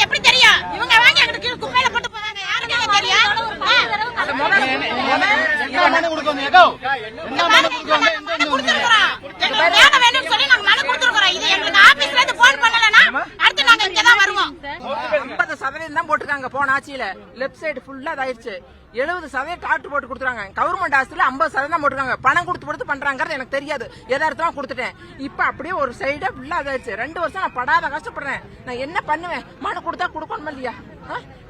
எப்படி தெரியும்? இவங்க வாங்கி அங்கிட்டு குப்பையில போட்டு போவாங்க. யாருமே தெரியும்? வேணும்னு சொல்லி நாங்க மனு கொடுத்துருக்கோம். இது எங்களுக்கு ஆபீஸ்ல இருந்து போன் பண்ணலன்னா அடுத்து நாங்க இங்கதான் வருவோம். 50% தான் போட்டுருக்காங்க போன ஆட்சியில. லெப்ட் சைடு ஃபுல்லா இதாயிருச்சு. 70% டாக்டர் போட்டு கொடுத்துறாங்க. கவர்மெண்ட் ஹாஸ்பிட்டல் 50% தான் போட்டுருக்காங்க. பணம் கொடுத்து பண்றாங்கிறது எனக்கு தெரியாது. எதார்த்தமா கொடுத்துட்டேன். இப்ப அப்படியே ஒரு சைடா ஃபுல்லா இதாயிருச்சு. 2 வருஷம் நான் படாத கஷ்டப்படுறேன். நான் என்ன பண்ணுவேன்? மனு கொடுத்தா கொடுக்கணும் இல்லையா?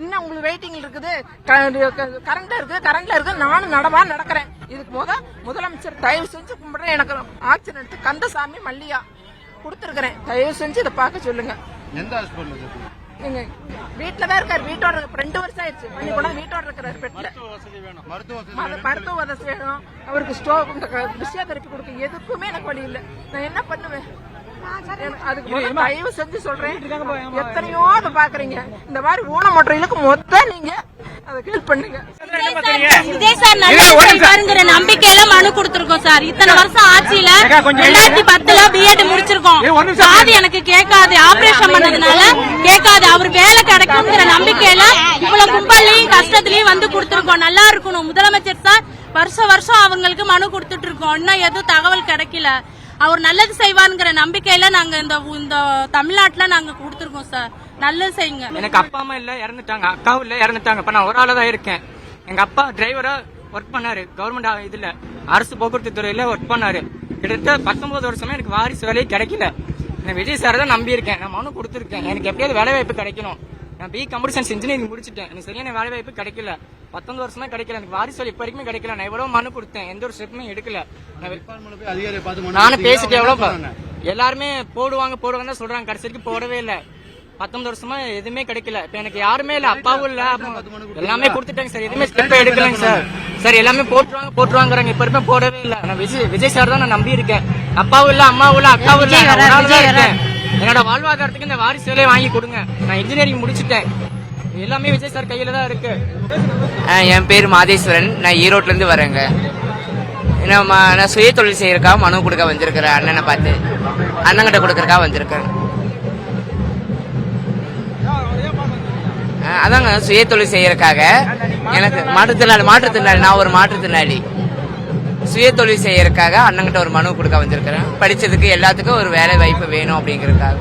இன்னும் உங்களுக்கு வெயிட்டிங் இருக்குது, கரண்ட்ல இருக்கு. நானும் நடக்கிறேன். இதுக்கு முதலமைச்சர் தயவு செஞ்சு கும்பிடுறேன். எனக்கு ஆக்சிடென்ட் எடுத்து கந்தசாமி மல்லியா கொடுத்துருக்கிறேன். தயவு செஞ்சு இதை பார்க்க சொல்லுங்க. எந்த ஹாஸ்பிட்டல்? எங்க வீட்டுலதான் இருக்காரு. வீட்டோட 2 வருஷம் ஆயிடுச்சு. பண்ணி கூட வீட்டோட இருக்கிறாரு. மருத்துவ வசதி வேணும் அவருக்கு. ஸ்டோக் பிசியோதெரபி கொடுக்க எதுக்குமே எனக்கு வழி இல்லை. நான் என்ன பண்ணுவேன்? அதுக்கு தயவு செஞ்சு சொல்றேன். எத்தனையோ அதை பாக்குறீங்க. இந்த மாதிரி ஊனமுற்றைகளுக்கு மொத்தம் நீங்க அதை ஹெல்ப் பண்ணுங்க. விஜய் சார் நல்லா செய்வாருங்கிற நம்பிக்கையில மனு கொடுத்திருக்கோம் சார். இத்தனை வருஷம் ஆட்சியில 2010 பிஎட் முடிச்சிருக்கோம். சாதி எனக்கு கேட்காது, ஆபரேஷன் பண்ணதுனால கேட்காது. அவர் வேலை கிடைக்கும்ங்கிற நம்பிக்கையில இவ்வளவு கும்பலையும் கஷ்டத்திலயும் வந்து கொடுத்திருக்கோம். நல்லா இருக்கணும் முதலமைச்சர் சார். வருஷம் அவங்களுக்கு மனு கொடுத்துட்டு இருக்கோம். இன்னும் எதுவும் தகவல் கிடைக்கல. அவர் நல்லது செய்வாருங்கிற நம்பிக்கையில நாங்க இந்த தமிழ்நாட்டுல நாங்க கொடுத்துருக்கோம் சார். நல்லது செய்யுங்க. எனக்கு அப்பா அம்மா இல்ல, இறந்துட்டாங்க. அக்காவும் இல்ல, இறந்துட்டாங்க. இப்ப நான் ஒரு ஆளா தான் இருக்கேன். எங்க அப்பா டிரைவரா ஒர்க் பண்ணாரு. கவர்மெண்ட் இதுல அரசு போக்குவரத்து துறையில ஒர்க் பண்ணாரு. கிட்டத்தட்ட 19 வருஷமா எனக்கு வாரிசு வேலையே கிடைக்கல. நான் விஜய் சார் தான் நம்பி இருக்கேன். நான் மனு கொடுத்துருக்கேன். எனக்கு எப்படியாவது வேலை வாய்ப்பு கிடைக்கணும். நான் பி கம்ப்யூட்டர் சயின்ஸ் இன்ஜினியரிங் முடிச்சிட்டேன். எனக்கு சரியான வேலை வாய்ப்பு கிடைக்கல. 19 வருஷமா கிடைக்கல. எனக்கு வாரிசு வேலை இப்ப வரைக்கும் கிடைக்கல. நான் எவ்வளவு மனு கொடுத்தேன், எந்த ஒரு ஸ்டெப்புமே எடுக்கல. நானும் பேசிட்டு எவ்வளவு எல்லாருமே போடுவாங்க சொல்றாங்க. கடைசிக்கு போடவே இல்ல. 19 வருஷமா எதுவுமே கிடைக்கல. இப்ப எனக்கு யாருமே இல்ல, அப்பாவும் இல்ல. எல்லாமே கொடுத்துட்டாங்க சார். எதுவுமே ஸ்டெப் எடுக்கலங்க சார். சார் எல்லாமே போட்டுருவாங்க. இப்ப வரைக்கும் போடவே இல்ல. நான் விஜய் சார் தான் நான் நம்பி இருக்கேன். அப்பாவும் இல்ல, அம்மாவும் இல்ல, அக்காவும் இல்ல. என்னோட வாழ்வாதாரத்துக்கு இந்த வாரிசு வேலையை வாங்கி கொடுங்க. நான் இன்ஜினியரிங் முடிச்சுட்டேன். எல்லாமே விஜய் சார் கையில தான் இருக்கு. என் பேர் மாதேஸ்வரன். நான் ஈரோட்ல இருந்து வரேங்க. நான் சுய தொழில் செய்யறதுக்காக மனு கொடுக்க வந்திருக்கிறேன். அண்ணனை பார்த்து அண்ணங்கிட்ட கொடுக்கறதுக்காக வந்திருக்கேன். அதாங்க சுய தொழில் செய்யறதுக்காக. எனக்கு மாற்றுத்திறனாளி நான் ஒரு மாற்றுத்திறனாளி. சுய தொழில் செய்யறதுக்காக அண்ணங்கிட்ட ஒரு மனு கொடுக்க வந்திருக்கிறேன். படிச்சதுக்கு எல்லாத்துக்கும் ஒரு வேலை வாய்ப்பு வேணும் அப்படிங்கறதுக்காக.